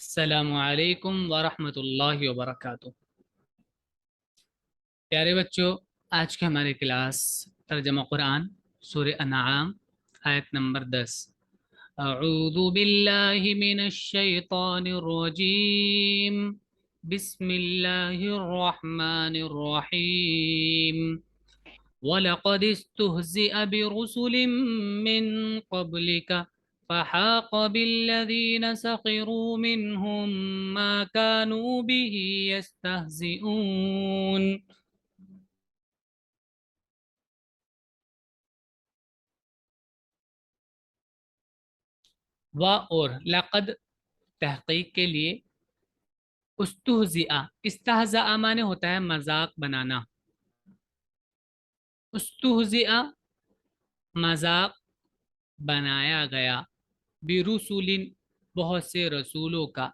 السلام علیکم ورحمۃ اللہ وبرکاتہ۔ پیارے بچوں، آج کے ہمارے کلاس ترجمہ قرآن سورہ انعام آیت نمبر 10۔ اعوذ باللہ من الشیطان الرجیم، بسم اللہ الرحمن الرحیم۔ وَلَقَدِ اسْتُهْزِئَ بِرُسُلٍ مِّن قَبْلِكَ فَحَاقَ بِالَّذِينَ سَخِرُوا مِنْهُم مَّا كَانُوا بِهِ يَسْتَهْزِئُونَ۔ اور لقد تحقیق کے لیے، استہزئ استہزاء معنی ہوتا ہے مذاق بنانا۔ استہزئ مذاق بنایا گیا، برسول بہت سے رسولوں کا،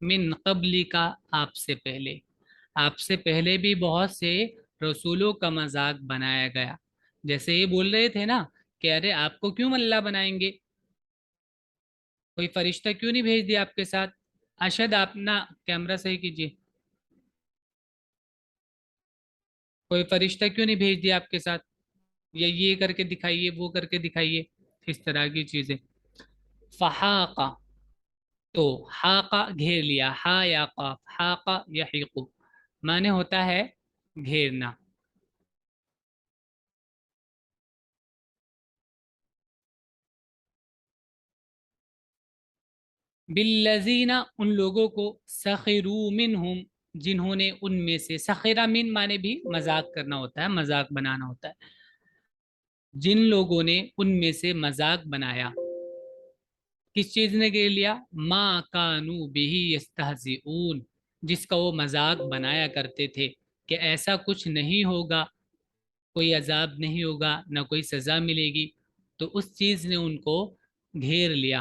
من قبل کا آپ سے پہلے، آپ سے پہلے بھی بہت سے رسولوں کا مذاق بنایا گیا۔ جیسے یہ بول رہے تھے نا کہ ارے آپ کو کیوں اللہ بنائیں گے، کوئی فرشتہ کیوں نہیں بھیج دیا آپ کے ساتھ۔ ارشد آپ نا کیمرہ صحیح کیجیے، کوئی فرشتہ کیوں نہیں بھیج دیا آپ کے ساتھ، یا یہ کر کے دکھائیے وہ کر کے دکھائیے، اس طرح کی چیزیں۔ فحاقہ تو حاقہ گھیر لیا، ہا یا قاف، حاقہ یحیق معنی ہوتا ہے گھیرنا۔ بالذین ان لوگوں کو، سخروا منہم جنہوں نے ان میں سے، سخرا من معنی بھی مذاق کرنا ہوتا ہے، مذاق بنانا ہوتا ہے، جن لوگوں نے ان میں سے مذاق بنایا۔ کس چیز نے گھیر لیا؟ ما کانوا بہ یستہزئون، جس کا وہ مذاق بنایا کرتے تھے کہ ایسا کچھ نہیں ہوگا، کوئی عذاب نہیں ہوگا، نہ کوئی سزا ملے گی، تو اس چیز نے ان کو گھیر لیا۔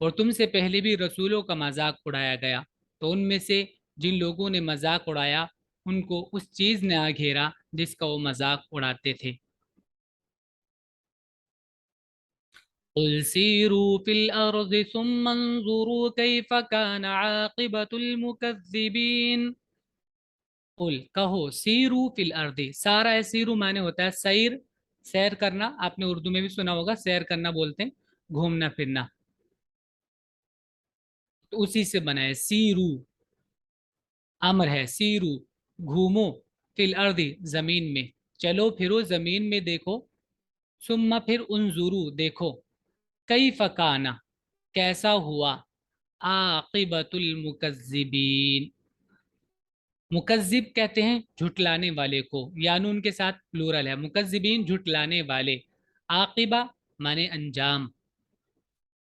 اور تم سے پہلے بھی رسولوں کا مذاق اڑایا گیا، تو ان میں سے جن لوگوں نے مذاق اڑایا ان کو اس چیز نے آ گھیرا جس کا وہ مذاق اڑاتے تھے۔ قل سیروا فی الارض ثم انظروا کیف کان عاقبۃ المکذبین۔ قل کہو، سیرو فی الارض، سارا ہے سیرو معنی ہوتا ہے سیر، سیر کرنا، آپ نے اردو میں بھی سنا ہوگا سیر کرنا بولتے ہیں، گھومنا پھرنا، تو اسی سے بنا ہے سیرو، امر ہے سیرو، گھومو، فی الارض زمین میں، چلو پھرو زمین میں دیکھو، ثم پھر انظرو دیکھو، کیف کانا کیسا ہوا، عاقبۃ المکذبین، مکذب کہتے ہیں جھٹلانے والے کو، یعنی ان کے ساتھ پلورل ہے، مکذبین جھٹلانے والے، عاقبہ مانے انجام،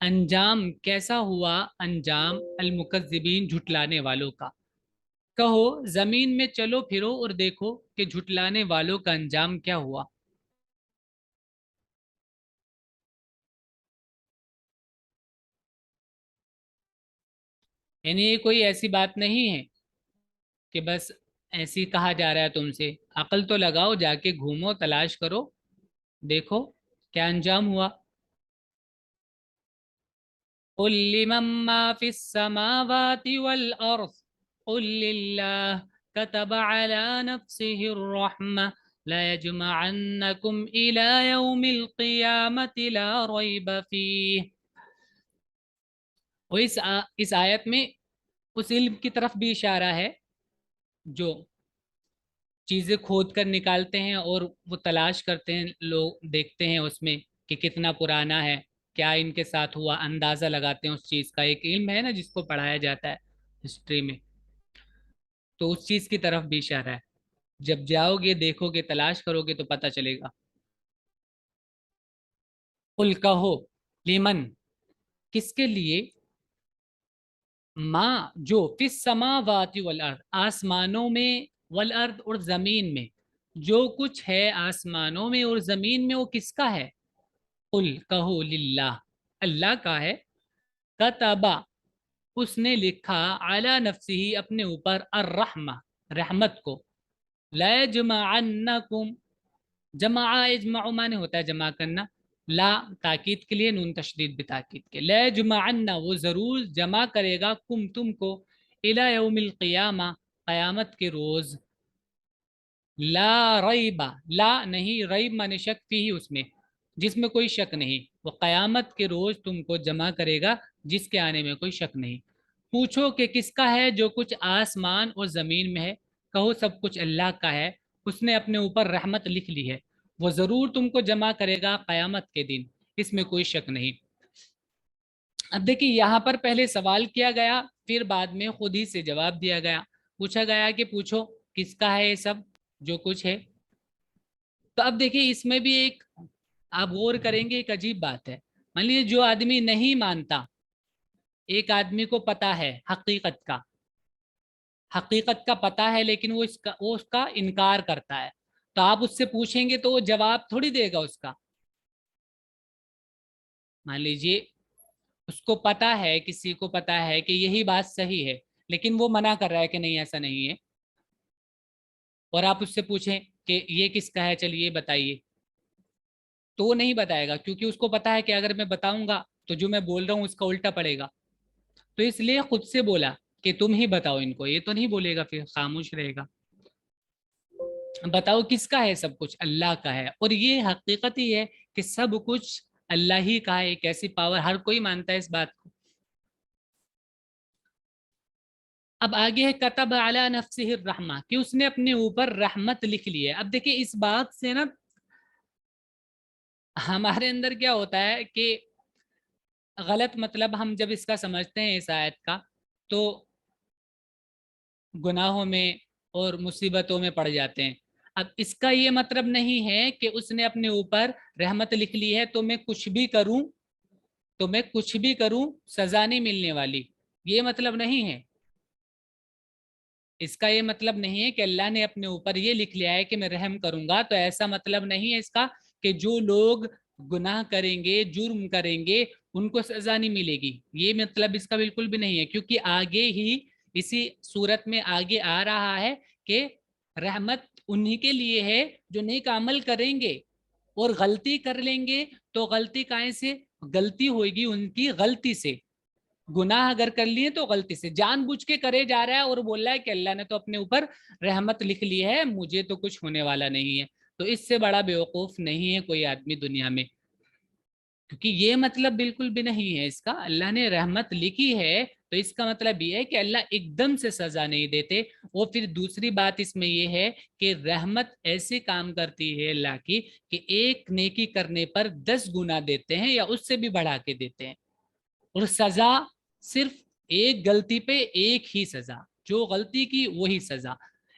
انجام کیسا ہوا، انجام المکذبین جھٹلانے والوں کا۔ کہو زمین میں چلو پھرو اور دیکھو کہ جھٹلانے والوں کا انجام کیا ہوا۔ یعنی یہ کوئی ایسی بات نہیں ہے کہ بس ایسی کہا جا رہا ہے تم سے، عقل تو لگاؤ، جا کے گھومو، تلاش کرو، دیکھو کیا انجام ہوا۔ قل لمن ما في السماوات والأرض قل لله كتب على نفسه الرحمة لا يجمعنكم إلى يوم القيامة لا ريب فيه۔ اور اس آیت میں اس علم کی طرف بھی اشارہ ہے جو چیزیں کھود کر نکالتے ہیں اور وہ تلاش کرتے ہیں، لوگ دیکھتے ہیں اس میں کہ کتنا پرانا ہے، کیا ان کے ساتھ ہوا، اندازہ لگاتے ہیں اس چیز کا، ایک علم ہے نا جس کو پڑھایا جاتا ہے ہسٹری میں، تو اس چیز کی طرف بھی اشارہ ہے، جب جاؤ گے دیکھو گے تلاش کرو گے تو پتہ چلے گا۔ قل کہو، لیمن کس کے لیے، ماں جو، فی السماوات والارض آسمانوں میں، والارض اور زمین میں، جو کچھ ہے آسمانوں میں اور زمین میں وہ کس کا ہے۔ قل کہو، للہ اللہ کا ہے، کتبا اس نے لکھا، علی نفسہ اپنے اوپر، الرحمہ رحمت کو، لا یجمعنکم جمع اجمع معنی ہوتا ہے جمع کرنا، ला ताकीद के लिए, नून तशदीद भी ताकीद के, लयजमअन्ना वो जरूर जमा करेगा कुम तुमको, इला यौमिल क़ियामा क़यामत के रोज, ला रईबा, ला नहीं, रईब माने शक, फीही उसमें, जिसमें कोई शक नहीं, वो क़यामत के रोज तुमको जमा करेगा जिसके आने में कोई शक नहीं। पूछो कि किसका है जो कुछ आसमान और जमीन में है, कहो सब कुछ अल्लाह का है, उसने अपने ऊपर रहमत लिख ली है, वो जरूर तुमको जमा करेगा क़यामत के दिन, इसमें कोई शक नहीं। अब देखिए यहाँ पर पहले सवाल किया गया, फिर बाद में खुद ही से जवाब दिया गया। पूछा गया कि पूछो किसका है ये सब जो कुछ है। तो अब देखिए इसमें भी एक, आप गौर करेंगे, एक अजीब बात है। मान लीजिए जो आदमी नहीं मानता, एक आदमी को पता है हकीकत का पता है, लेकिन वो उसका इनकार करता है, तो आप उससे पूछेंगे तो वो जवाब थोड़ी देगा उसका। मान लीजिए उसको पता है, किसी को पता है कि यही बात सही है, लेकिन वो मना कर रहा है कि नहीं ऐसा नहीं है, और आप उससे पूछें कि ये किसका है, चलिए बताइए, तो वो नहीं बताएगा, क्योंकि उसको पता है कि अगर मैं बताऊंगा तो जो मैं बोल रहा हूँ उसका उल्टा पड़ेगा। तो इसलिए खुद से बोला कि तुम ही बताओ इनको, ये तो नहीं बोलेगा, फिर खामोश रहेगा। बताओ किसका है सब कुछ, अल्लाह का है, और ये हकीकत ही है कि सब कुछ अल्लाह ही का है। एक ऐसी पावर, हर कोई मानता है इस बात को। अब आगे है कतब अला नफ्सिही रहमा, कि उसने अपने ऊपर रहमत लिख ली है। अब देखिए इस बात से ना हमारे अंदर क्या होता है कि गलत मतलब हम जब इसका समझते हैं इस आयत का, तो गुनाहों में और मुसीबतों में पड़ जाते हैं। अब इसका ये मतलब नहीं है कि उसने अपने ऊपर रहमत लिख ली है तो मैं कुछ भी करूं सजा नहीं मिलने वाली, ये मतलब नहीं है। इसका ये मतलब नहीं है कि अल्लाह ने अपने ऊपर ये लिख लिया है कि मैं रहम करूंगा, तो ऐसा मतलब नहीं है इसका कि जो लोग गुनाह करेंगे, जुर्म करेंगे, उनको सजा नहीं मिलेगी, ये मतलब इसका बिल्कुल भी नहीं है। क्योंकि आगे ही इसी सूरत में आगे आ रहा है कि रहमत उन्हीं के लिए है जो नेक अमल करेंगे, और गलती कर लेंगे तो गलती काहे से, गलती होगी उनकी गलती से। गुनाह अगर कर लिए तो गलती से, जानबूझ के करे जा रहा है और बोल रहा है कि अल्लाह ने तो अपने ऊपर रहमत लिख ली है, मुझे तो कुछ होने वाला नहीं है। तो इससे बड़ा बेवकूफ नहीं है कोई आदमी दुनिया में, क्योंकि ये मतलब बिल्कुल भी नहीं है इसका। अल्लाह ने रहमत लिखी है तो इसका मतलब ये है कि अल्लाह एकदम से सजा नहीं देते। और फिर दूसरी बात इसमें ये है कि रहमत ऐसे काम करती है अल्लाह की कि एक नेकी करने पर 10 गुना देते हैं या उससे भी बढ़ा के देते हैं। और सजा सिर्फ एक गलती पे एक ही सजा, जो गलती की वही सजा।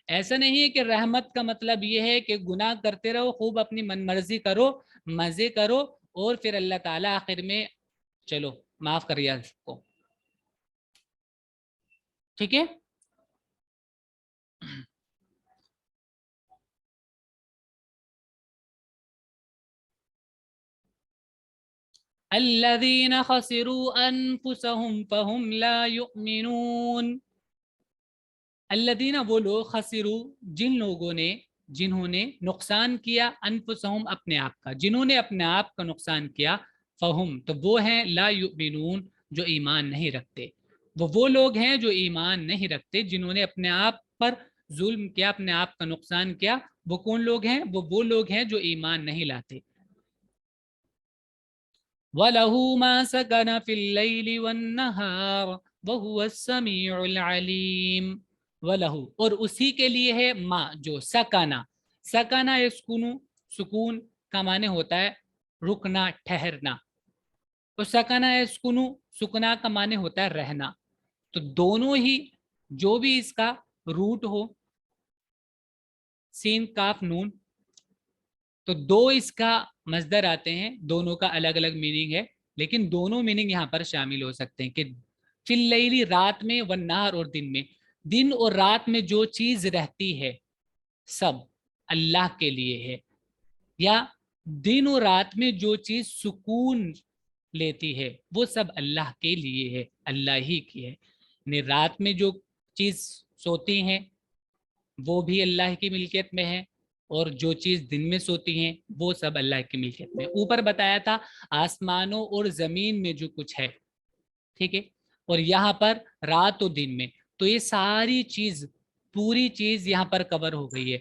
ऐसा नहीं है कि रहमत का मतलब ये है कि गुनाह करते रहो, खूब अपनी मनमर्जी करो, मजे करो, और फिर अल्लाह ताला आखिर में चलो माफ कर दिया सबको, ठीक है। अल्लज़ीना खसिरू अनफुसहुम फहुम ला युमिनून। अल्लदीना वो लोग, खसिरू जिन लोगों ने, जिन्होंने नुकसान किया, अनफुसहुम अपने आप का, जिन्होंने अपने आप का नुकसान किया, फहुम तो वो हैं, ला युमिनून जो ईमान नहीं रखते। वो लोग हैं जो ईमान नहीं रखते, जिन्होंने अपने आप पर जुल्म किया, अपने आप का नुकसान किया। वो कौन लोग हैं, वो लोग हैं जो ईमान नहीं लाते। वलहू मा सकन फिल लैलि वन्नहार वहुवा समीउल अलीम। वलहू और उसी के लिए है, माँ जो सकना, सकना यस्कुनु, सुकून का माने होता है रुकना, ठहरना। तो सकना यस्कुनु, सुकना का माने होता है रहना। तो दोनों ही, जो भी इसका रूट हो, सीन काफ नून, तो दो इसका मजदर आते हैं, दोनों का अलग अलग मीनिंग है, लेकिन दोनों मीनिंग यहाँ पर शामिल हो सकते हैं कि फिल्लैली रात में, वन्नार और दिन में। दिन और रात में जो चीज रहती है सब अल्लाह के लिए है, या दिन और रात में जो चीज सुकून लेती है वो सब अल्लाह के लिए है, अल्लाह ही की है। यानी रात में जो चीज सोती हैं वो भी अल्लाह की मिल्कियत में है, اور جو چیز دن میں سوتی ہیں وہ سب اللہ کی ملکیت میں. اوپر بتایا تھا آسمانوں اور زمین میں جو کچھ ہے, ٹھیک ہے, اور یہاں پر رات و دن میں, تو یہ ساری چیز پوری چیز یہاں پر کور ہو گئی ہے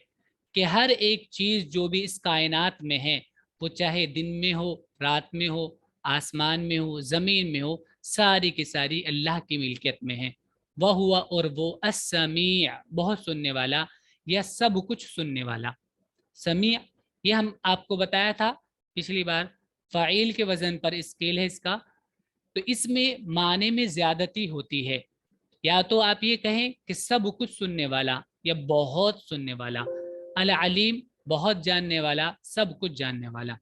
کہ ہر ایک چیز جو بھی اس کائنات میں ہے, وہ چاہے دن میں ہو, رات میں ہو, آسمان میں ہو, زمین میں ہو, ساری کی ساری اللہ کی ملکیت میں ہے. وہ ہوا, اور وہ السمیع, بہت سننے والا یا سب کچھ سننے والا. سمیع یہ ہم آپ کو بتایا تھا پچھلی بار, فاعل کے وزن پر اسکیل ہے اس کا, تو اس میں معنی میں زیادتی ہوتی ہے. یا تو آپ یہ کہیں کہ سب کچھ سننے والا یا بہت سننے والا. العلیم بہت جاننے والا, سب کچھ جاننے والا.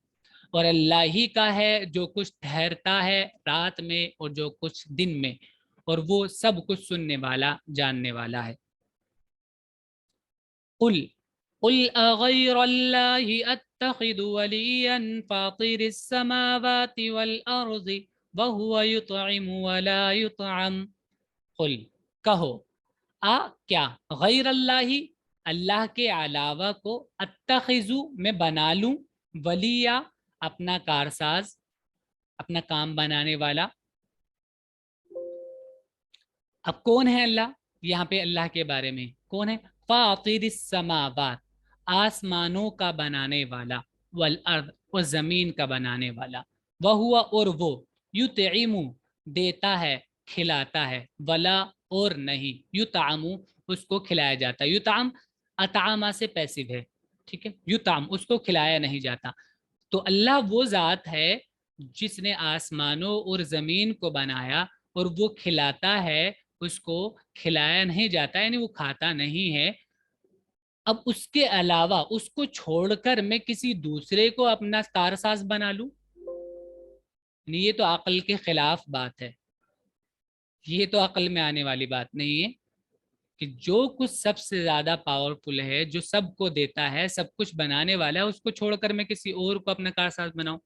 اور اللہ ہی کا ہے جو کچھ ٹھہرتا ہے رات میں اور جو کچھ دن میں, اور وہ سب کچھ سننے والا جاننے والا ہے. قل اغیر اللہ اتخذ ولیا فاطر السماوات والارض وهو يطعم ولا يطعم. قل کہو, کیا, غیر اللہ, اللہ کے علاوہ کو, اتخذو میں بنا لوں, ولیہ اپنا کارساز, اپنا کام بنانے والا. اب کون ہے اللہ؟ یہاں پہ اللہ کے بارے میں کون ہے؟ فاطر السماوات, آسمانوں کا بنانے والا, والارض, اور زمین کا بنانے والا. وہو, اور وہ, یطعم دیتا ہے, کھلاتا ہے, ولا اور نہیں, یطعم اس کو کھلایا جاتا ہے. یطعم اطعام سے پیسو ہے, ٹھیک ہے, یطعم اس کو کھلایا نہیں جاتا. تو اللہ وہ ذات ہے جس نے آسمانوں اور زمین کو بنایا, اور وہ کھلاتا ہے, اس کو کھلایا نہیں جاتا, یعنی وہ کھاتا نہیں ہے. اب اس کے علاوہ اس کو چھوڑ کر میں کسی دوسرے کو اپنا کارساز بنا لوں, یہ تو عقل کے خلاف بات ہے. یہ تو عقل میں آنے والی بات نہیں ہے کہ جو کچھ سب سے زیادہ پاورفل ہے, جو سب کو دیتا ہے, سب کچھ بنانے والا ہے, اس کو چھوڑ کر میں کسی اور کو اپنا کارساز بناؤں.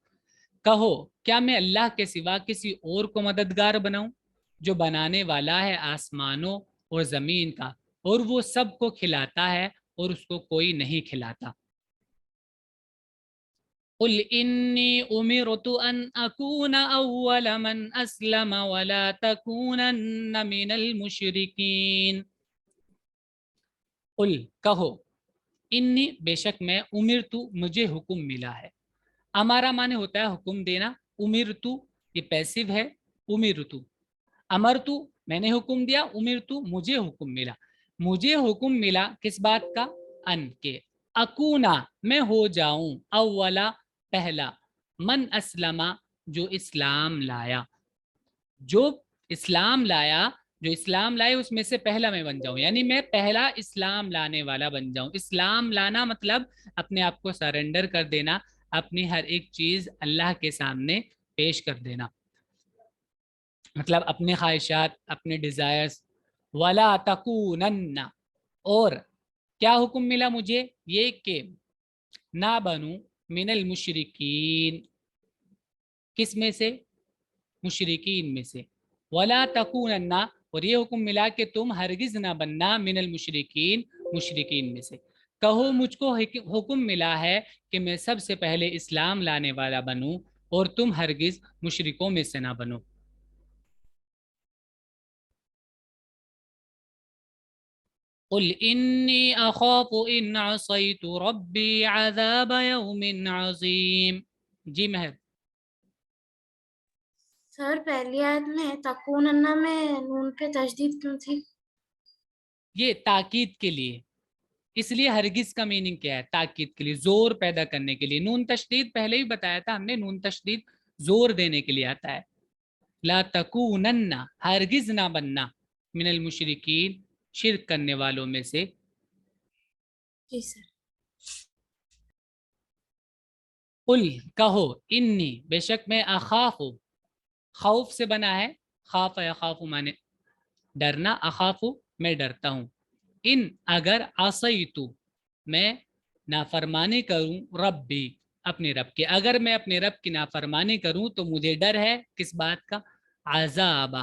کہو کیا میں اللہ کے سوا کسی اور کو مددگار بناؤں جو بنانے والا ہے آسمانوں اور زمین کا, اور وہ سب کو کھلاتا ہے اور اس کو کوئی نہیں کھلاتا. قل انی امرت ان اکون اول من اسلم ولا تکونن من المشرکین. قل کہو, انی بے شک میں, امرتو مجھے حکم ملا ہے. ہمارا معنی ہوتا ہے حکم دینا, امرتو یہ پیسو ہے, امرتو, امرتو میں نے حکم دیا, امرتو مجھے حکم ملا. مجھے حکم ملا کس بات کا؟ ان کے, اکونا میں ہو جاؤں, اولا پہلا, من اسلم جو اسلام لایا, جو اسلام لایا, جو اسلام لائے اس میں سے پہلا میں بن جاؤں, یعنی میں پہلا اسلام لانے والا بن جاؤں. اسلام لانا مطلب اپنے آپ کو سرنڈر کر دینا, اپنی ہر ایک چیز اللہ کے سامنے پیش کر دینا, مطلب اپنے خواہشات, اپنے ڈیزائرز. ولا تکونن, اور کیا حکم ملا مجھے؟ یہ کہ نہ بنوں, من المشرکین, کس میں سے؟ مشرکین میں سے. ولا تکونن, اور یہ حکم ملا کہ تم ہرگز نہ بننا, من المشرکین, مشرکین میں سے. کہو مجھ کو حکم ملا ہے کہ میں سب سے پہلے اسلام لانے والا بنوں, اور تم ہرگز مشرکوں میں سے نہ بنو. قل انی اخاف ان عصیت ربی عذاب یوم عظیم. جی مہر. سر پہلی آیت میں تکوننا میں نون پہ تشدید کیوں تھی؟ یہ تاکید کے لیے, اس لیے ہرگز کا میننگ کیا ہے؟ تاکید کے لیے, زور پیدا کرنے کے لیے. نون تشدید پہلے ہی بتایا تھا ہم نے, نون تشدید زور دینے کے لیے آتا ہے. لا تکونن, ہرگز نہ بننا, من المشرکین, شرک کرنے والوں میں سے. جی سر. قل کہو, انی بے شک میں, اخاف, خوف سے بنا ہے, خاف یخاف مانے ڈرنا, اخاف میں ڈرتا ہوں, ان اگر عصیتو میں نافرمانی کروں, ربی اپنے رب کے, اگر میں اپنے رب کی نافرمانی کروں تو مجھے ڈر ہے کس بات کا؟ عذاب,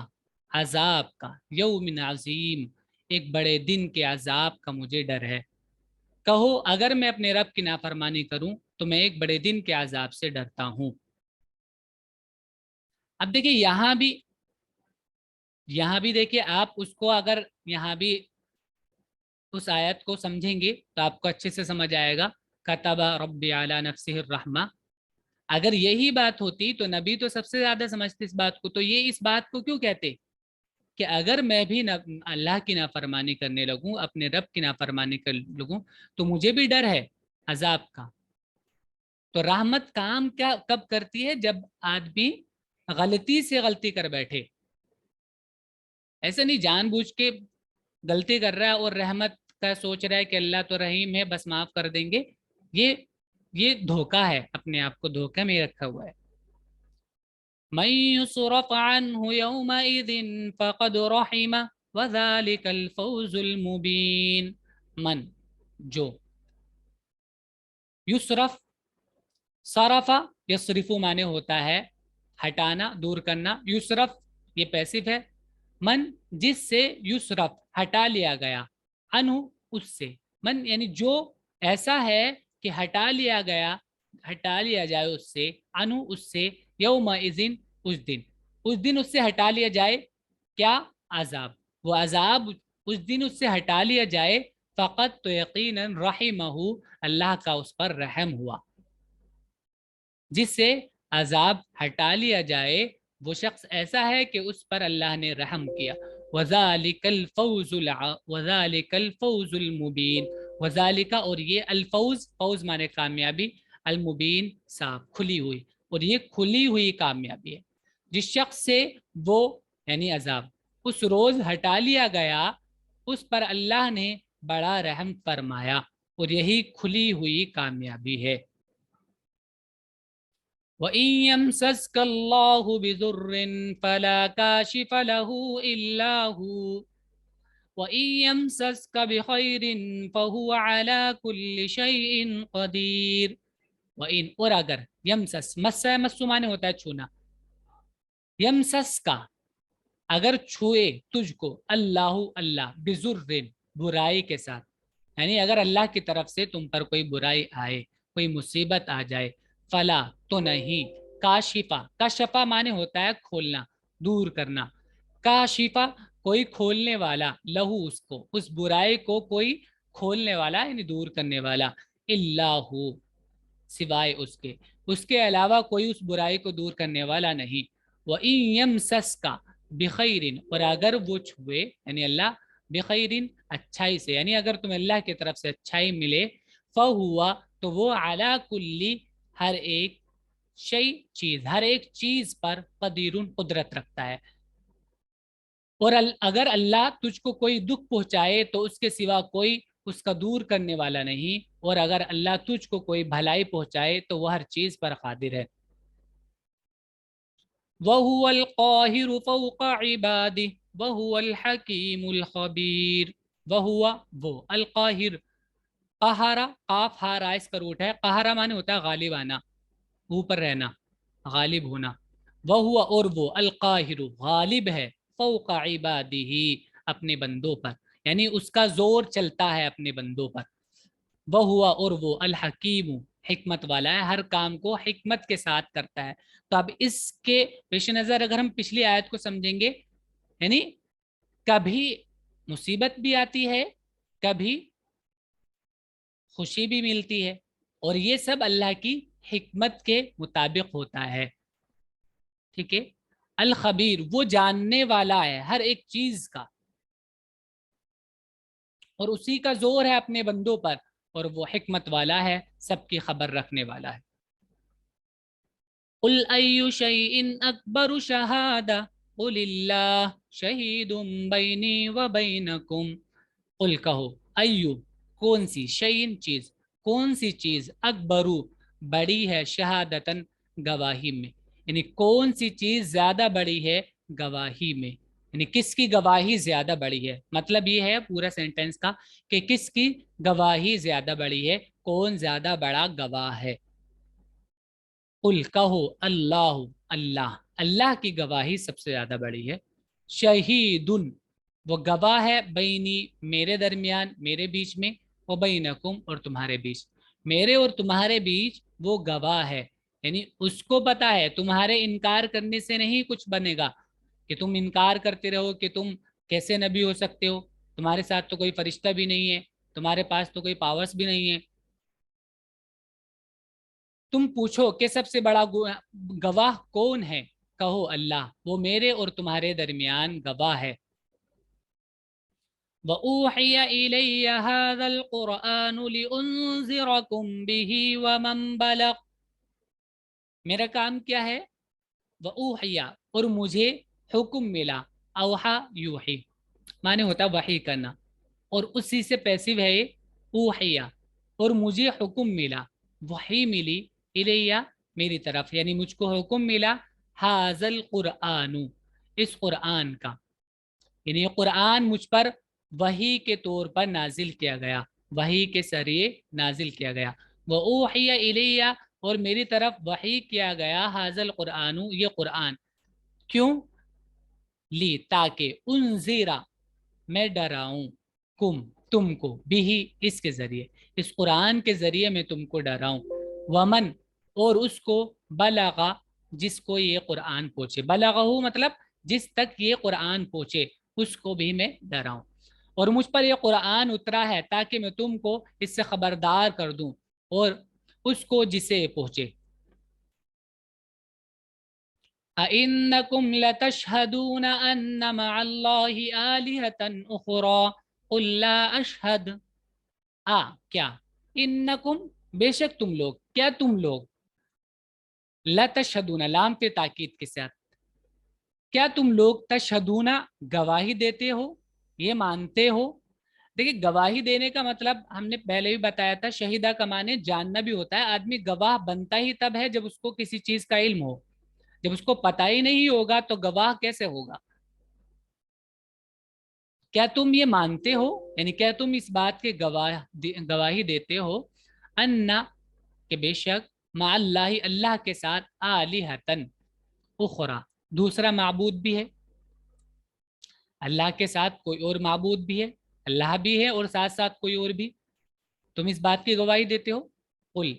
عذاب کا, یوم عظیم, ایک بڑے دن کے عذاب کا مجھے ڈر ہے. کہو اگر میں اپنے رب کی نافرمانی کروں تو میں ایک بڑے دن کے عذاب سے ڈرتا ہوں. اب دیکھیے یہاں بھی دیکھیے آپ اس کو اگر یہاں بھی اس آیت کو سمجھیں گے تو آپ کو اچھے سے سمجھ آئے گا. کتب ربی علی نفسہ الرحمہ. اگر یہی بات ہوتی تو نبی تو سب سے زیادہ سمجھتے اس بات کو, تو یہ اس بات کو کیوں کہتے کہ اگر میں بھی اللہ کی نافرمانی کرنے لگوں, اپنے رب کی نافرمانی کرنے لگوں, تو مجھے بھی ڈر ہے عذاب کا. تو رحمت کام کیا کب کرتی ہے؟ جب آدمی غلطی سے غلطی کر بیٹھے. ایسا نہیں جان بوجھ کے غلطی کر رہا ہے اور رحمت کا سوچ رہا ہے کہ اللہ تو رحیم ہے بس معاف کر دیں گے. یہ دھوکہ ہے, اپنے آپ کو دھوکہ میں رکھا ہوا ہے. من يصرف عنه يومئذ فقد رحمه وذلك الفوز المبين. من جو, یصرف صرف یصرف معنی ہوتا ہے ہٹانا دور کرنا, یصرف یہ پیسو ہے. من جس سے یصرف ہٹا لیا گیا, عنہ اس سے, من یعنی جو ایسا ہے کہ ہٹا لیا جائے اس سے, عنہ اس سے, یومئذ اس دن اس سے ہٹا لیا جائے کیا؟ عذاب. وہ عذاب اس دن اس سے ہٹا لیا جائے, فقط تو یقیناً رحمہ اللہ کا اس پر رحم ہوا. جس سے عذاب ہٹا لیا جائے وہ شخص ایسا ہے کہ اس پر اللہ نے رحم کیا. وذالک الفوز المبین. وذالک اور یہ الفوز, فوز مانے کامیابی, المبین صاف کھلی ہوئی, اور یہ کھلی ہوئی کامیابی ہے. جس شخص سے وہ یعنی عذاب اس روز ہٹا لیا گیا اس پر اللہ نے بڑا رحم فرمایا, اور یہی کھلی ہوئی کامیابی ہے. وَإِن يَمْسَسْكَ اللَّهُ بِضُرٍّ فَلَا كَاشِفَ لَهُ إِلَّا هُوَ وَإِن يَمْسَسْكَ بِخَيْرٍ فَهُوَ عَلَى كُلِّ شَيْءٍ قَدِيرٌ. وَإِن اور اگر, یمسس مس معنی ہوتا ہے چھونا, یمسس کا اگر چھوئے تجھ کو, اللہ بضر برائی کے ساتھ, یعنی اگر اللہ کی طرف سے تم پر کوئی برائی آئے, کوئی مصیبت آ جائے, فلا تو نہیں, کاشفا کشفا معنی ہوتا ہے کھولنا دور کرنا, کاشفا کوئی کھولنے والا, لہو اس کو اس برائی کو کوئی کھولنے والا یعنی دور کرنے والا, اللہ سوائے اس کے علاوہ کوئی اس برائی کو دور کرنے والا نہیں. وَإِن يَمْسَسْكَ بِخَيْرٍ اور اگر وہ چھوئے یعنی اللہ, بخیرن اچھائی سے, یعنی اگر تمہیں اللہ کی طرف سے اچھائی ملے, فہوا تو وہ علی کلی ہر ایک شیء چیز, ہر ایک چیز پر قدیرن قدرت رکھتا ہے. اور اگر اللہ تجھ کو کوئی دکھ پہنچائے تو اس کے سوا کوئی اس کا دور کرنے والا نہیں, اور اگر اللہ تجھ کو کوئی بھلائی پہنچائے تو وہ ہر چیز پر قادر ہے. وَهُوَ الْقَاهِرُ فَوْقَ عِبَادِهِ وَهُوَ الْحَكِيمُ الْخَبِيرُ. وَهُوَ وہ القاہر, قہرا قاف ہا را اس کا روٹ ہے, قہرا معنی ہوتا ہے غالب آنا, اوپر رہنا, غالب ہونا. وَهُوَ اور وہ القاہر غالب ہے, فوق عبادہ اپنے بندوں پر, یعنی اس کا زور چلتا ہے اپنے بندوں پر. وَهُوَ اور وہ الحکیم حکمت والا ہے, ہر کام کو حکمت کے ساتھ کرتا ہے. تو اب اس کے پیش نظر اگر ہم پچھلی آیت کو سمجھیں گے, یعنی کبھی مصیبت بھی آتی ہے, کبھی خوشی بھی ملتی ہے, اور یہ سب اللہ کی حکمت کے مطابق ہوتا ہے. ٹھیک ہے. الخبیر وہ جاننے والا ہے ہر ایک چیز کا, اور اسی کا زور ہے اپنے بندوں پر, اور وہ حکمت والا ہے, سب کی خبر رکھنے والا ہے. قل ای شیء اکبر شہادہ قل اللہ شہید بینی و بینکم. قل کہو, ایو کون سی, شیء چیز, کون سی چیز, اکبرو بڑی ہے, شہادتن گواہی میں, یعنی کون سی چیز زیادہ بڑی ہے گواہی میں, یعنی کس کی گواہی زیادہ بڑی ہے. مطلب یہ ہے پورا سینٹینس کا کہ کس کی گواہی زیادہ بڑی ہے, کون زیادہ بڑا گواہ ہے. قل کہو, اللہ اللہ کی گواہی سب سے زیادہ بڑی ہے. شہیدن وہ گواہ ہے, بینی میرے درمیان, میرے بیچ میں, वबैनकुम, और तुम्हारे बीच, मेरे और तुम्हारे बीच वो गवाह है। यानी उसको पता है तुम्हारे इनकार करने से नहीं कुछ बनेगा, कि तुम इनकार करते रहो कि तुम कैसे नबी हो सकते हो, तुम्हारे साथ तो कोई फरिश्ता भी नहीं है, तुम्हारे पास तो कोई पावर्स भी नहीं है। तुम पूछो कि सबसे बड़ा गवाह कौन है, कहो अल्लाह, वो मेरे और तुम्हारे दरमियान गवाह है। वऊहिय इलैया हाज़ल क़ुरआनु लिउन्ज़िरकुम बिही वमन बलग, मेरा काम क्या है, वऊहिया, और मुझे हुक्म मिला, औहा यूही माने होता वही करना, और उसी से पैसिव है ये, ऊहिया, और मुझे हुक्म मिला, वही मिली, इलैया मेरी तरफ, यानी मुझको हुक्म मिला, हाज़ल क़ुरआनु, इस कुरान का, यानी ये कुरान मुझ पर वही के तौर पर नाजिल किया गया, वही के जरिए नाजिल किया गया। व ऊहिया इलैया, और मेरी तरफ वही किया गया, हाज़ल कुरानु, ये कुरान, क्यों, ली ताकि, उनजीरा मैं डराऊं, कुम तुमको, बिही इसके जरिए, इस कुरान के जरिए मैं तुमको डराऊं, वमन और उसको, बलगा जिसको ये कुरान पहुंचे, बलगहू मतलब जिस तक ये कुरान पहुंचे उसको भी मैं डराऊं, और मुझ पर ये कुरान उतरा है ताकि मैं तुमको इससे खबरदार कर दूं, और उसको जिसे पहुंचे। अइन्नकुम लतशहदून अन्न मअल्लाहि आलिहतन उखरा कुल ला अशहद, क्या, इन्नकुम बेशक तुम लोग, क्या तुम लोग, लतशहदून लाम पे ताकीद के साथ, क्या तुम लोग तशहदूना गवाही देते हो, ये मानते हो। देखिए गवाही देने का मतलब हमने पहले भी बताया था, शहीदा का माने जानना भी होता है, आदमी गवाह बनता ही तब है जब उसको किसी चीज का इल्म हो, जब उसको पता ही नहीं होगा तो गवाह कैसे होगा। क्या तुम ये मानते हो, यानी क्या तुम इस बात के गवाही देते हो, अन्ना के बेशक, मा अल्लाह अल्लाह के साथ, आलिहतन उखरा दूसरा माबूद भी है, अल्लाह के साथ कोई और माबूद भी है, अल्लाह भी है और साथ साथ कोई और भी, तुम इस बात की गवाही देते हो। कुल,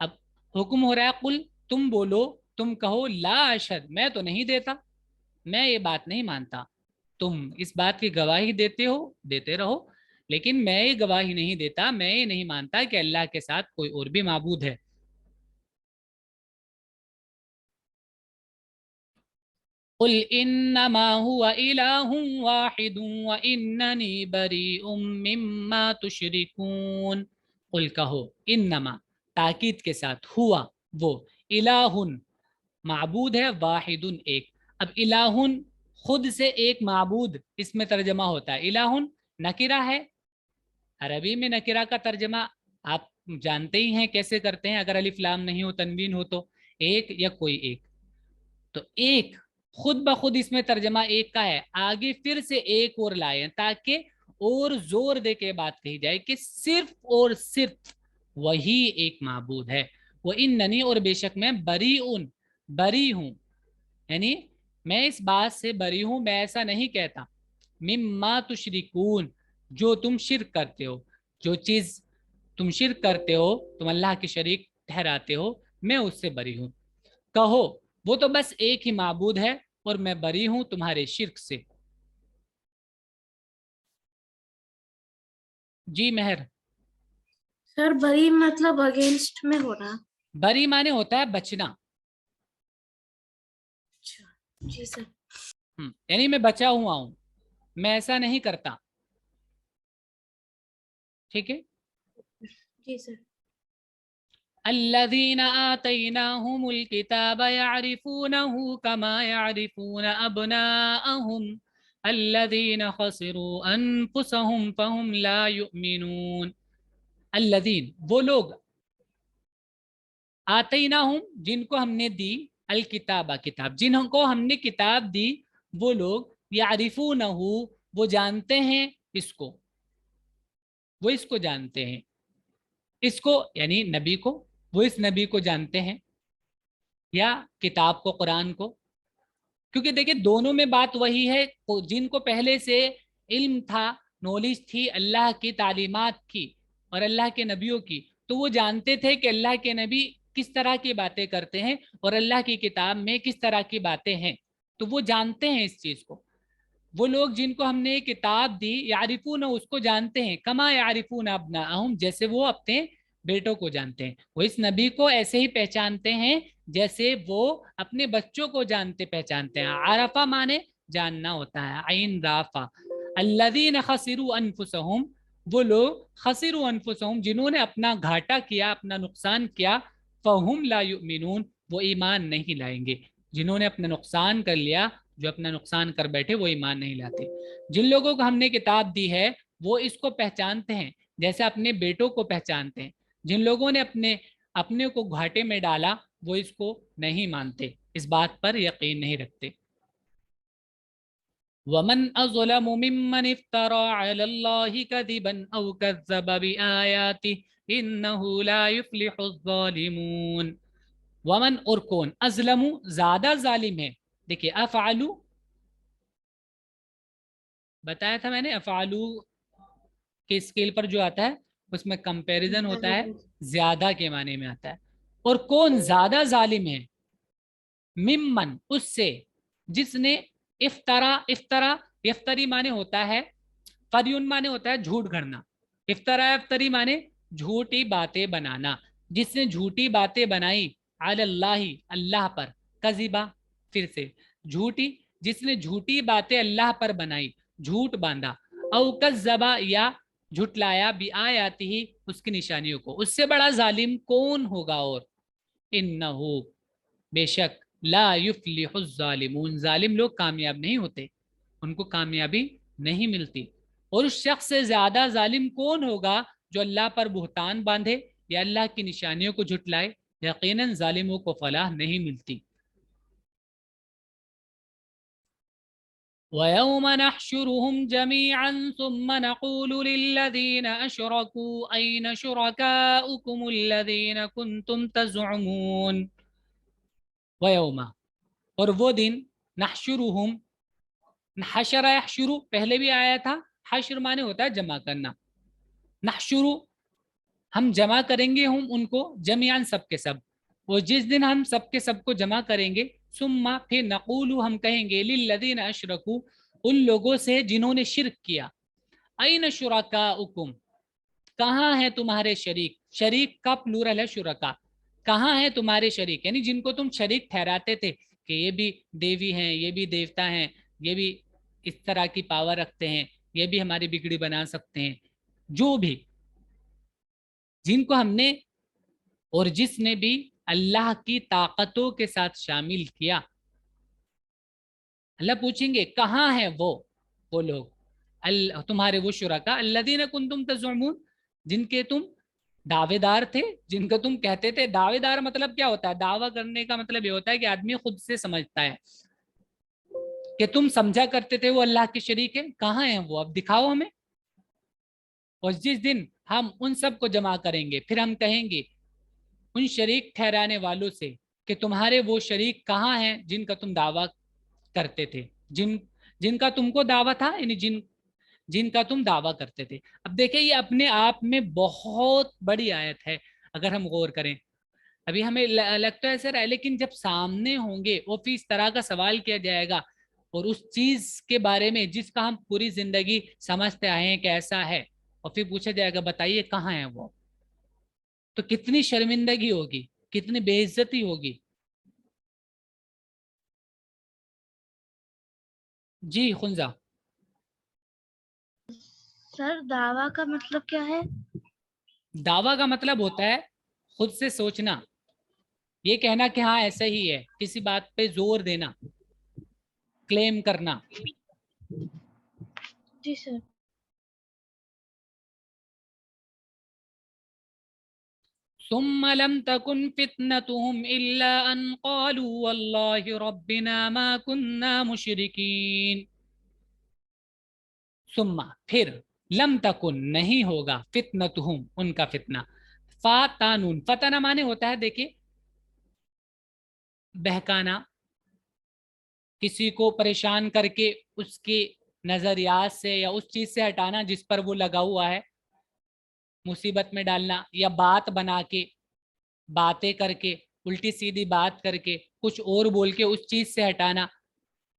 अब हुक्म हो रहा है, कुल तुम बोलो, तुम कहो, ला अशहद मैं तो नहीं देता, मैं ये बात नहीं मानता, तुम इस बात की गवाही देते हो, देते रहो, लेकिन मैं ये गवाही नहीं देता, मैं ये नहीं मानता कि अल्लाह के साथ कोई और भी माबूद है। कुल इन्नमा हुवा इलाहुम वाहिदुम व इन्ननी बरीउम मिम्मा तुशरिकून, कुल कहो, इन्नमा ताकीद के साथ, हुआ वो, इलाहुन माबूद है, वाहिदुन एक, अब इलाहुन खुद से एक माबूद इसमें तर्जमा होता है, इलाहुन नकिरा है, अरबी में नकिरा का तर्जमा आप जानते ही हैं कैसे करते हैं, अगर अलिफ लाम नहीं हो तनवीन हो तो, एक या कोई एक, तो एक खुद ब खुद इसमें तर्जमा एक का है, आगे फिर से एक और लाए ताकि और जोर दे के बात कही जाए कि सिर्फ और सिर्फ वही एक माबूद है। वो इन ननी, और बेशक मैं बरी उन, बरी हूं, यानी मैं इस बात से बरी हूं, मैं ऐसा नहीं कहता, मिम्मा तुशरिकून जो तुम शिरक करते हो, जो चीज तुम शिरक करते हो, तुम अल्लाह की शरीक ठहराते हो, मैं उससे बरी हूं। कहो वो तो बस एक ही माबूद है और मैं बरी हूं तुम्हारे शिरक से। जी मेहर। सर बरी मतलब अगेंस्ट में हो रहा। बरी माने होता है बचना, अच्छा जी सर। यानी मैं बचा हुआ हूं, मैं ऐसा नहीं करता, ठीक है। जी सर। अल्लज़ीना आतैनाहुमुल किताब यअरिफूनहु कमा यअरिफून अबनाअहुम अल्लज़ीना खसिरू अनफुसहुम फहुम ला युमिनून। अल्लज़ीन वो लोग, आतैनाहुम जिनको हमने दी, अल किताबा किताब जिनको हमने किताब दी, वो लोग, यारिफूनहु वो जानते हैं इसको, वो इसको जानते हैं, इसको यानी नबी को, वो इस नबी को जानते हैं, या किताब को, कुरान को, क्योंकि देखिए दोनों में बात वही है, जिनको पहले से इल्म था, नॉलेज थी अल्लाह की तालीमात की, اور अल्लाह के नबियों की, तो वो जानते थे कि अल्लाह के नबी किस तरह की बातें करते हैं और अल्लाह की किताब में किस तरह की बातें हैं, तो वो जानते हैं इस चीज को। वो लोग जिनको हमने किताब दी, यारिफून, उसको जानते हैं, कमा यारिफून अबनाअहुम, जैसे वो अपने बेटों को जानते हैं। वो इस नबी को ऐसे ही पहचानते हैं जैसे वो अपने बच्चों को जानते पहचानते हैं। आरफा माने जानना होता है, आइन राफा। अल्लज़ीन खसिरू अनफुसहुम, वो लोग खसिरू अनफुसहुम, जिन्होंने अपना घाटा किया, अपना नुकसान किया, फहुम ला युमिनून, वो ईमान नहीं लाएंगे। जिन्होंने अपना नुकसान कर लिया, जो अपना नुकसान कर बैठे, वो ईमान नहीं लाते। जिन लोगों को हमने किताब दी है वो इसको पहचानते हैं जैसे अपने बेटों को पहचानते हैं। जिन लोगों ने अपने अपने को घाटे में डाला वो इसको नहीं मानते, इस बात पर यकीन नहीं रखते। वमन अज़लमु मिम्मन इफ्तरा अलल्लाहि कज़िबन औ कज़्ज़ब बिआयातिहि इन्नहु ला युफ्लिहुज़ ज़ालिमून। वमन, और कौन, अज़लमु, ज्यादा जालिम है। देखिए अफ़अलु बताया था मैंने, अफ़अलु के स्केल पर जो आता है उसमें कंपैरिजन होता है, ज्यादा के माने में आता है। और कौन ज्यादा जालिम है, मिम्मन, उससे, जिसने, इफ्तरा, इफ्तरा इफ्तरी माने होता है, फरियुन माने होता है झूठ गढ़ना, इफ्तरा इफ्तरी माने झूठी बातें बनाना। जिसने झूठी बातें बनाई, अलल्लाही, अल्लाह पर, कजीबा, फिर से झूठी, जिसने झूठी बातें अल्लाह पर बनाई, झूठ बांधा, औ कज़्ज़बा, या झुटलाया, भी आयाती ही, उसकी निशानियों को, उससे बड़ा जालिम कौन होगा। और इन्नहु, बेशक, ला युफ्लिहुज़ ज़ालिमून, जालिम लोग कामयाब नहीं होते, उनको कामयाबी नहीं मिलती। और उस शख्स से ज्यादा जालिम कौन होगा जो अल्लाह पर बुहतान बांधे या अल्लाह की निशानियों को झुटलाए, यकीनन जालिमों को फलाह नहीं मिलती। वयौम नहशुरुहुम जमीअन सुम्मा नक़ूलु लिल्लज़ीना अशरकू ऐन शुरकाउकुमुल्लज़ीना कुन्तुम तज़अमून। वयौमा, और वो दिन, नहशुरुहुम, हशर यहशुरु पहले भी आया था, हशर माने होता है जमा करना, नहशुरु, हम जमा करेंगे, हम उनको, जमियान, सब के सब। वो जिस दिन हम सब के सब को जमा करेंगे, सुम्मा, फिर नकूलू, हम कहेंगे, लिल्लज़ीन अशरकू, उन लोगों से जिन्होंने शिरक किया, ऐन शुरकाउकुम, कहाँ है तुम्हारे शरीक, शरीक का प्लूरल है शुरका, कहाँ है तुम्हारे शरीक, यानी जिनको तुम शरीक ठहराते थे कि ये भी देवी हैं, ये भी देवता हैं, ये भी इस तरह की पावर रखते हैं, ये भी हमारी बिगड़ी बना सकते हैं, जो भी, जिनको हमने, और जिसने भी अल्लाह की ताकतों के साथ शामिल किया, अल्लाह पूछेंगे कहाँ है वो लोग, तुम्हारे वो शुरका, अल्लज़ीना कुंतुम तज़ुमून, जिनके तुम दावेदार थे, जिनका तुम कहते थे। दावेदार मतलब क्या होता है, दावा करने का मतलब ये होता है कि आदमी खुद से समझता है कि तुम समझा करते थे वो अल्लाह के शरीक है, कहाँ है वो, अब दिखाओ हमें। और जिस दिन हम उन सब को जमा करेंगे, फिर हम कहेंगे उन शरीक ठहराने वालों से कि तुम्हारे वो शरीक कहाँ हैं जिनका तुम दावा करते थे, जिनका तुमको दावा था, यानी जिनका तुम दावा करते थे। अब देखिए ये अपने आप में बहुत बड़ी आयत है, अगर हम गौर करें। अभी हमें लगता है सर है, लेकिन जब सामने होंगे वो फिर इस तरह का सवाल किया जाएगा और उस चीज के बारे में जिसका हम पूरी जिंदगी समझते आए हैं कि ऐसा है, और फिर पूछा जाएगा बताइए कहाँ है वो, तो कितनी शर्मिंदगी होगी, कितनी बेइज्जती होगी। जी खुंजा। सर दावा का मतलब क्या है? दावा का मतलब होता है खुद से सोचना, ये कहना कि हाँ ऐसा ही है, किसी बात पे जोर देना, क्लेम करना। जी सर। सुम्मा लम तकुन फितनतुहुम इल्ला अन क़ालू वल्लाहि रब्बिना मा कुन्ना मुशरिकीन। सुम्मा, फिर, लम तकुन, नहीं होगा, फितनतुहुम, उनका फितना, फातानून, फतना माने होता है देखिए बहकाना, किसी को परेशान करके उसकी नजरियात से या उस चीज से हटाना जिस पर वो लगा हुआ है। मुसीबत में डालना, या बात बना के, बातें करके, उल्टी सीधी बात करके, कुछ और बोल के उस चीज से हटाना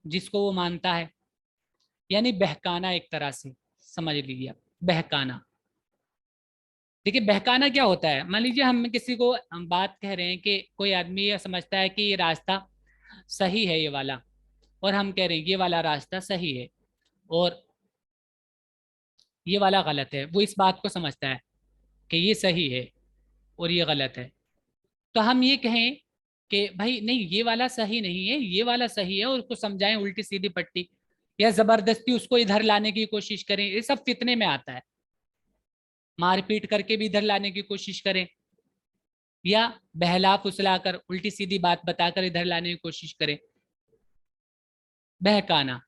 जिसको वो मानता है, यानी बहकाना एक तरह से, समझ लीजिए आप, बहकाना। देखिए बहकाना क्या होता है, मान लीजिए हम किसी को हम बात कह रहे हैं कि कोई आदमी ये समझता है कि ये रास्ता सही है ये वाला, और हम कह रहे हैं ये वाला रास्ता सही है और ये वाला गलत है। वो इस बात को समझता है कि ये सही है और ये गलत है। तो हम ये कहें कि भाई नहीं, ये वाला सही नहीं है, ये वाला सही है, और उसको समझाएं उल्टी सीधी पट्टी, या जबरदस्ती उसको इधर लाने की कोशिश करें, ये सब फितने में आता है। मारपीट करके भी इधर लाने की कोशिश करें, या बहला फुसला कर उल्टी सीधी बात बताकर इधर लाने की कोशिश करें, बहकाना,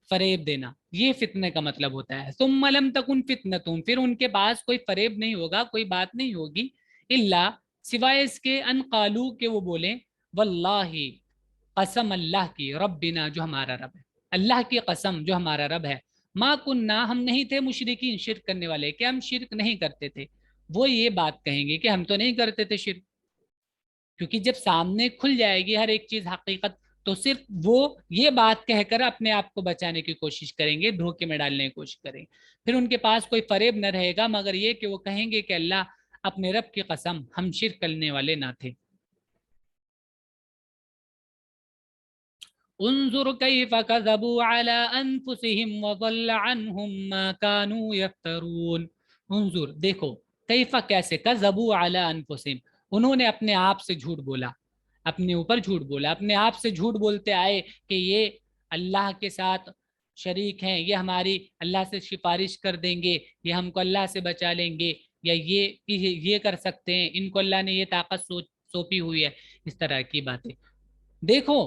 फरेब देना, ये फितने का मतलब होता है। तुम मलम तकुन फितनतुम, फिर उनके पास कोई फरेब नहीं होगा, कोई बात नहीं होगी, इल्ला, सिवाय इसके, अन कालू के वो बोले, वल्लाही, कसम अल्लाह की, रब्बिना, जो हमारा रब है, अल्लाह की कसम जो हमारा रब है, मा कुन्ना, हम नहीं थे, मुशरिकीन, शिरक करने वाले, कि हम शिरक नहीं करते थे। वो ये बात कहेंगे कि हम तो नहीं करते थे शिरक, क्योंकि जब सामने खुल जाएगी हर एक चीज हकीकत, तो सिर्फ वो ये बात कहकर अपने आप को बचाने की कोशिश करेंगे, धोखे में डालने की कोशिश करेंगे। फिर उनके पास कोई फरेब न रहेगा मगर ये कि वो कहेंगे कि अल्लाह, अपने रब की कसम, हम शिरक करने वाले ना थे। उन्जुर कैफ कज़बू अला अनफुसिहिम वज़ल्ल अन्हुम मा कानू यफ्तरून। उन्जुर, देखो, कैफ, कैसे, कज़बू अला अनफुसिहिम, उन्होंने अपने आप से झूठ बोला, अपने ऊपर झूठ बोला, अपने आप से झूठ बोलते आए कि ये अल्लाह के साथ शरीक हैं, ये हमारी अल्लाह से सिफारिश कर देंगे, ये हमको अल्लाह से बचा लेंगे, या ये कर सकते हैं, इनको अल्लाह ने ये ताकत सौंपी हुई है, इस तरह की बातें। देखो,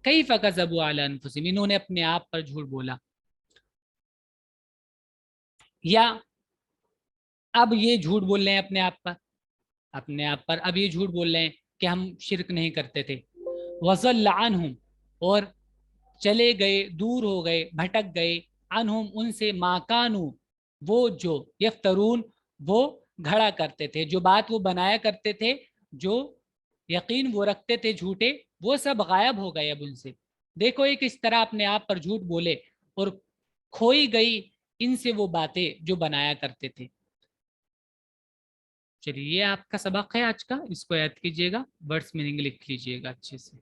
कई फकज़बू अला अनफुसिहिम, इन्होंने अपने आप पर झूठ बोला, या अब ये झूठ बोल रहे हैं अपने आप पर, अपने आप पर अब ये झूठ बोल रहे हैं कि हम शिरक नहीं करते थे। वज़ल्ल अन्हुम, और चले गए, दूर हो गए, भटक गए, अनहुम, उनसे, माकानू, वो जो, यफ्तरून, वो घड़ा करते थे, जो बात वो बनाया करते थे, जो यकीन वो रखते थे झूठे, वो सब गायब हो गए अब उनसे। देखो एक इस तरह अपने आप पर झूठ बोले, और खोई गई इनसे वो बातें जो बनाया करते थे। चलिए, ये आपका सबक है आज का, इसको याद कीजिएगा, वर्ड्स मीनिंग लिख लीजिएगा अच्छे से।